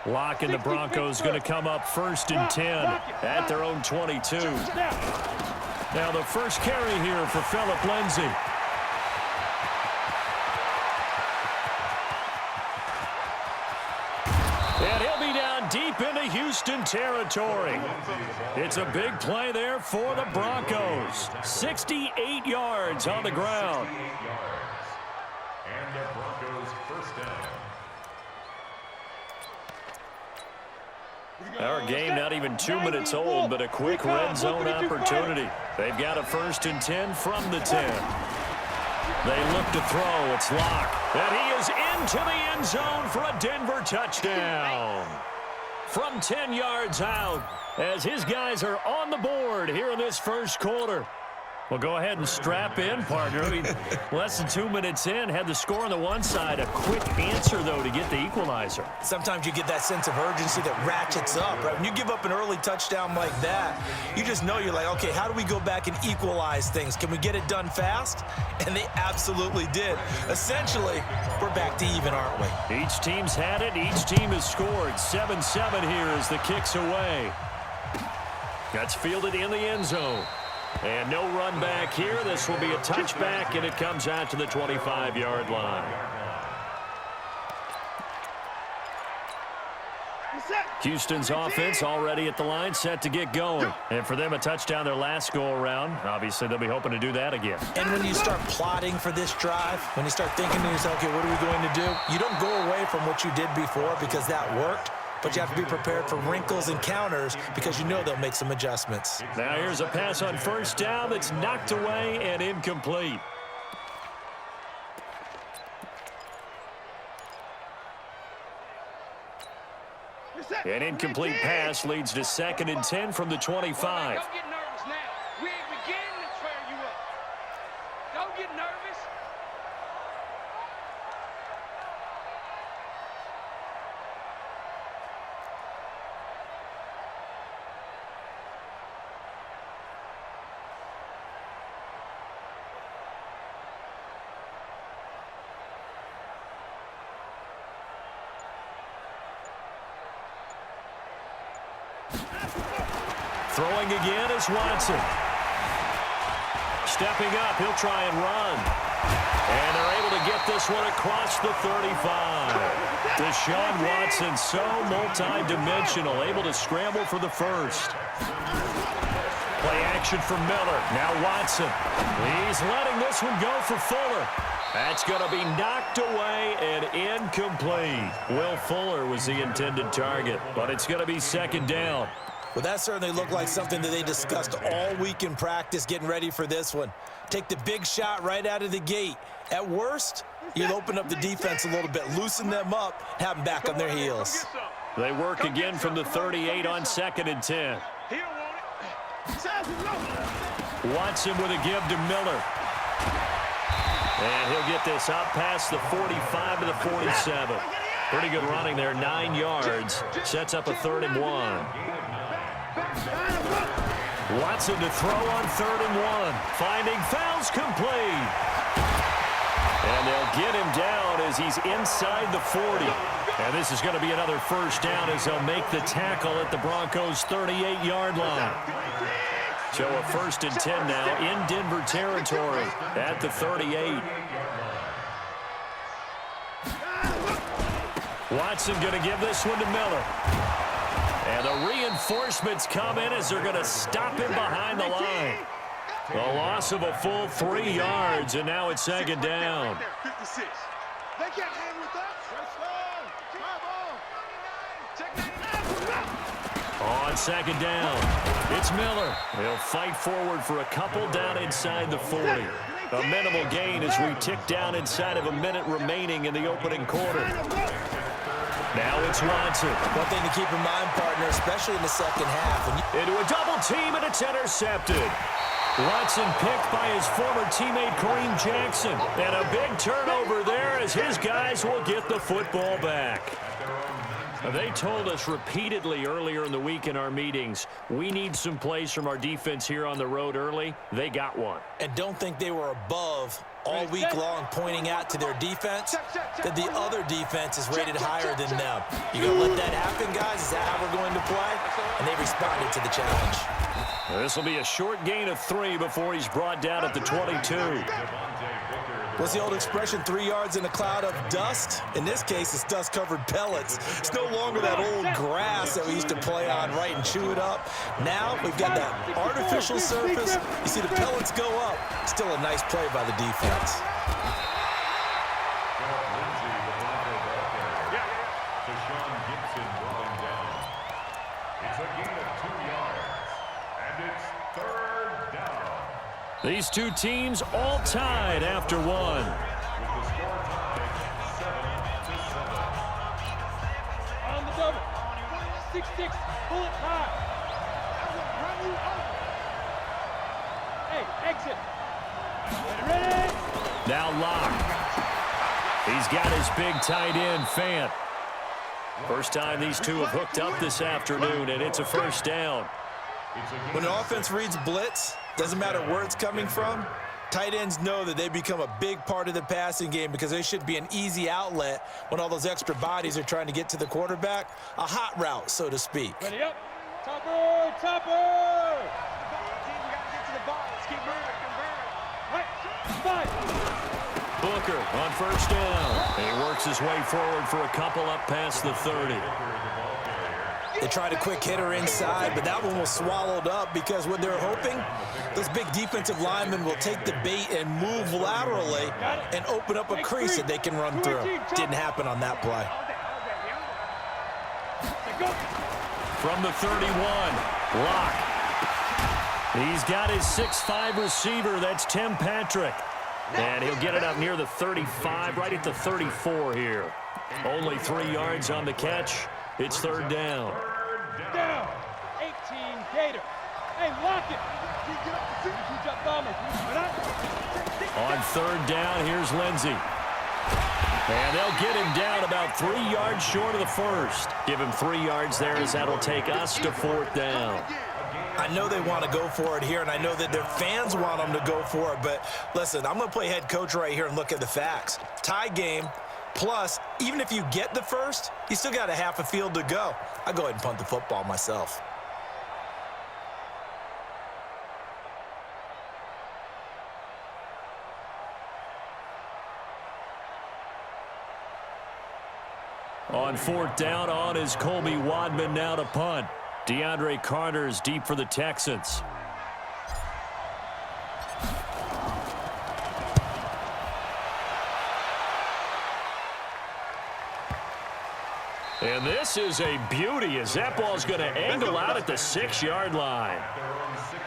Lock, and the Broncos going to come up 1st and 10 at their own 22. Now the first carry here for Phillip Lindsay. And he'll be down deep into Houston territory. It's a big play there for the Broncos. 68 yards on the ground. And the Broncos first down. Our game not even 2 minutes old, but a quick red zone opportunity. They've got a 1st and 10 from the 10. They look to throw. It's Lock. And he is into the end zone for a Denver touchdown. From 10 yards out, as his guys are on the board here in this first quarter. Well, go ahead and strap in, partner. I mean, less than 2 minutes in, had the score on the one side. A quick answer, though, to get the equalizer. Sometimes you get that sense of urgency that ratchets up, right? When you give up an early touchdown like that, you just know you're like, okay, how do we go back and equalize things? Can we get it done fast? And they absolutely did. Essentially, we're back to even, aren't we? Each team's had it. Each team has scored. 7-7 here as the kick's away. That's fielded in the end zone. And no run back here. This will be a touchback, and it comes out to the 25-yard line. Houston's offense already at the line, set to get going. And for them, a touchdown their last go-around. Obviously, they'll be hoping to do that again. And when you start plotting for this drive, when you start thinking to yourself, okay, what are we going to do? You don't go away from what you did before because that worked. But you have to be prepared for wrinkles and counters because you know they'll make some adjustments. Now here's a pass on 1st down that's knocked away and incomplete. An incomplete pass leads to 2nd and 10 from the 25. Don't get nervous now. We ain't beginning to tear you up. Don't get nervous. Throwing again is Watson. Stepping up, he'll try and run. And they're able to get this one across the 35. Deshaun Watson, so multi-dimensional, able to scramble for the first. Play action from Miller. Now Watson. He's letting this one go for Fuller. That's going to be knocked away and incomplete. Will Fuller was the intended target, but it's going to be 2nd down. Well, that certainly looked like something that they discussed all week in practice getting ready for this one. Take the big shot right out of the gate. At worst, you'll open up the defense a little bit, loosen them up, have them back on their heels. They work again from the 38 on 2nd and 10. Watson with a give to Miller. And he'll get this up past the 45 to the 47. Pretty good running there, 9 yards. Sets up a 3rd and 1. Watson to throw on 3rd and 1. Finding fouls complete. And they'll get him down as he's inside the 40. And this is going to be another 1st down as they'll make the tackle at the Broncos' 38-yard line. So a 1st and 10 now in Denver territory at the 38. Watson going to give this one to Miller. And the reinforcements come in as they're going to stop him behind the line. A loss of a full 3 yards, and now it's 2nd down. They can't hang with us. On 2nd down, it's Miller. He'll fight forward for a couple down inside the 40. A minimal gain as we tick down inside of a minute remaining in the opening quarter. Now it's Watson. One thing to keep in mind, partner, especially in the second half. Into a double team, and it's intercepted. Watson picked by his former teammate Kareem Jackson. And a big turnover there as his guys will get the football back. They told us repeatedly earlier in the week in our meetings, we need some plays from our defense here on the road early. They got one. And don't think they were above all week long pointing out to their defense that the other defense is rated higher than them. You going to let that happen, guys? Is that how we're going to play? And they responded to the challenge. This will be a short gain of 3 before he's brought down at the 22. What's the old expression, 3 yards in a cloud of dust? In this case, it's dust-covered pellets. It's no longer that old grass that we used to play on, right, and chew it up. Now we've got that artificial surface. You see the pellets go up. Still a nice play by the defense. These two teams all tied after 1. On the double. 6-6. Pull it high. Hey, exit. Ready? Now Locke. He's got his big tight end, Fant. First time these two have hooked up this afternoon, and it's a first down. When an offense reads blitz, doesn't matter where it's coming from, tight ends know that they become a big part of the passing game because they should be an easy outlet when all those extra bodies are trying to get to the quarterback. A hot route, so to speak. Ready up. Topper, topper. We got to get to the ball. Let's keep moving. Right. 5. Booker on first down. And he works his way forward for a couple up past the 30. They tried a quick hitter inside, but that one was swallowed up because what they're hoping, those big defensive linemen will take the bait and move laterally and open up a crease that they can run through. Didn't happen on that play. From the 31, Locke. He's got his 6'5" receiver. That's Tim Patrick. And he'll get it up near the 35, right at the 34 here. Only 3 yards on the catch. It's third down. Down. 18 Gator. Hey, lock it. On third down, here's Lindsey. And they'll get him down about 3 yards short of the first. Give him 3 yards there as that'll take us to fourth down. I know they want to go for it here, and I know that their fans want them to go for it, but listen, I'm going to play head coach right here and look at the facts. Tie game. Plus, even if you get the first, you still got a half a field to go. I'll go ahead and punt the football myself. On fourth down, on is Colby Wadman now to punt. DeAndre Carter's deep for the Texans. And this is a beauty as that ball's going to angle out at the 6-yard line.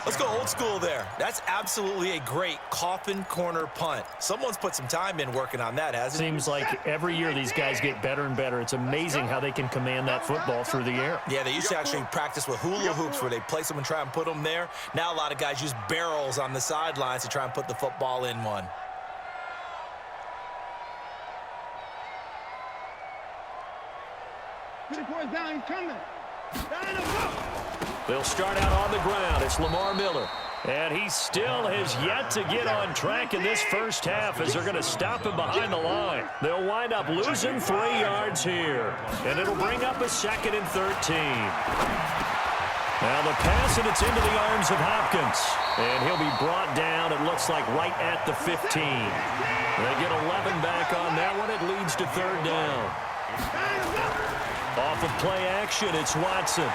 Let's go old school there. That's absolutely a great coffin corner punt. Someone's put some time in working on that, hasn't it? Seems like every year these guys get better and better. It's amazing how they can command that football through the air. Yeah, they used to actually practice with hula hoops where they place them and try and put them there. Now a lot of guys use barrels on the sidelines to try and put the football in one. Down, he's coming. They'll start out on the ground. It's Lamar Miller. And he still has yet to get on track in this first half as they're going to stop him behind the line. They'll wind up losing 3 yards here. And it'll bring up a 2nd and 13. Now the pass, and it's into the arms of Hopkins. And he'll be brought down, it looks like, right at the 15. They get 11 back on that one. It leads to third down. Off of play action, it's Watson.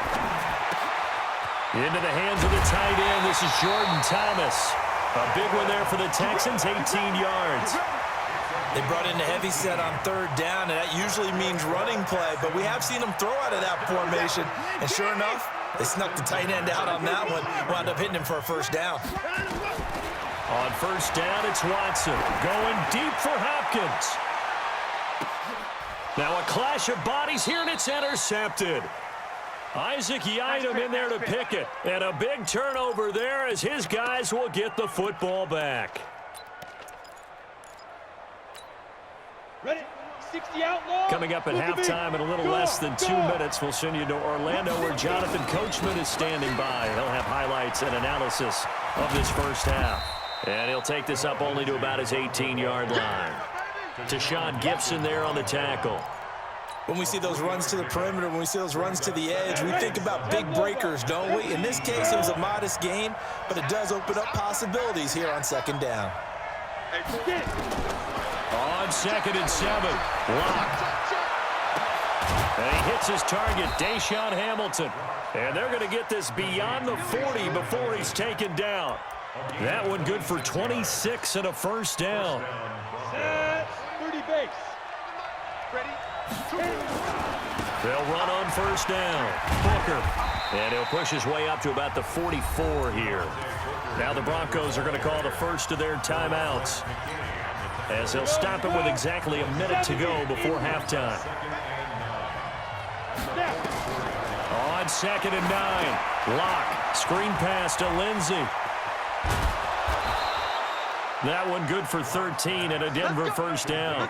Into the hands of the tight end. This is Jordan Thomas. A big one there for the Texans, 18 yards. They brought in a heavy set on third down, and that usually means running play, but we have seen them throw out of that formation. And sure enough, they snuck the tight end out on that one, wound up hitting him for a first down. On first down, it's Watson. Going deep for Hopkins. Now a clash of bodies here, and it's intercepted. Isaac Yiadom in there to pick it. And a big turnover there as his guys will get the football back. Ready? 60 outlaw. Coming up at halftime in a little less than 2 minutes, we'll send you to Orlando where Jonathan Coachman is standing by. He'll have highlights and analysis of this first half. And he'll take this up only to about his 18-yard line. Deshaun Gibson there on the tackle. When we see those runs to the perimeter, when we see those runs to the edge, we think about big breakers, don't we? In this case, it was a modest gain, but it does open up possibilities here on second down. On 2nd and 7, Locke. And he hits his target, Deshaun Hamilton. And they're going to get this beyond the 40 before he's taken down. That one good for 26 and a first down. 30 base. Ready? They'll run on first down. Booker. And he'll push his way up to about the 44 here. Now the Broncos are going to call the first of their timeouts, as they'll stop it with exactly a minute to go before halftime. On 2nd and 9, Locke. Screen pass to Lindsey. That one good for 13 and a Denver first down.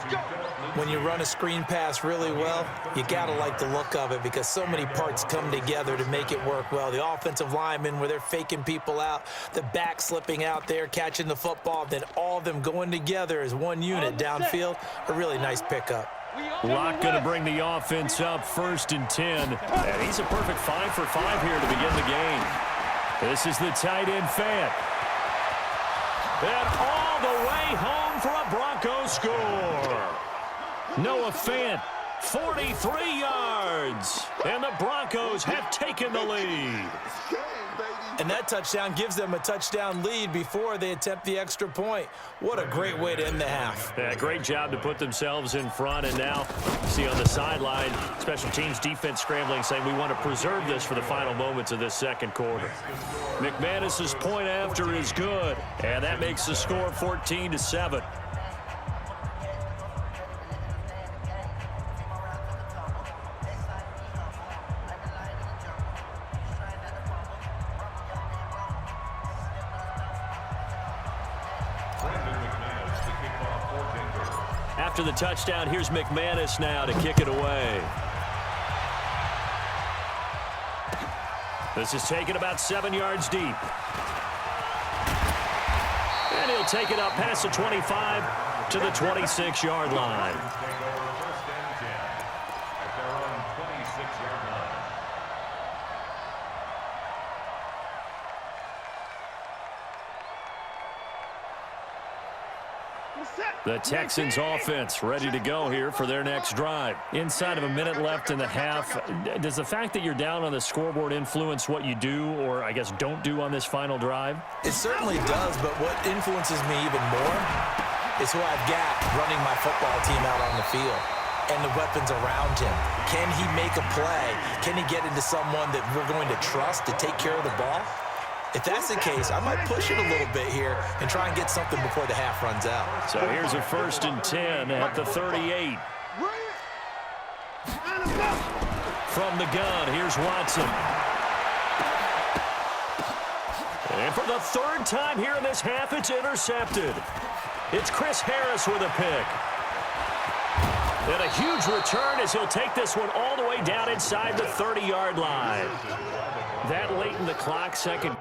When you run a screen pass really well, you got to like the look of it because so many parts come together to make it work well. The offensive linemen, where they're faking people out, the back slipping out there, catching the football, then all of them going together as one unit downfield. A really nice pickup. Locke going to bring the offense up 1st and 10. And he's a perfect 5 for 5 here to begin the game. This is the tight end Fant. And all the way home for a Broncos score. Noah Fant, 43 yards. And the Broncos have taken the lead. And that touchdown gives them a touchdown lead before they attempt the extra point. What a great way to end the half. Yeah, great job to put themselves in front. And now, see on the sideline, special teams defense scrambling, saying we want to preserve this for the final moments of this second quarter. McManus's point after is good. And that makes the score 14-7. After the touchdown, here's McManus now to kick it away. This is taken about 7 yards deep. And he'll take it up past the 25 to the 26-yard line. The Texans offense ready to go here for their next drive. Inside of a minute left in the half, does the fact that you're down on the scoreboard influence what you do, or I guess don't do on this final drive? It certainly does, but what influences me even more is who I've got running my football team out on the field and the weapons around him. Can he make a play? Can he get into someone that we're going to trust to take care of the ball? If that's the case, I might push it a little bit here and try and get something before the half runs out. So here's a 1st and 10 at the 38. From the gun, here's Watson. And for the 3rd time here in this half, it's intercepted. It's Chris Harris with a pick. And a huge return as he'll take this one all the way down inside the 30-yard line. That late in the clock, second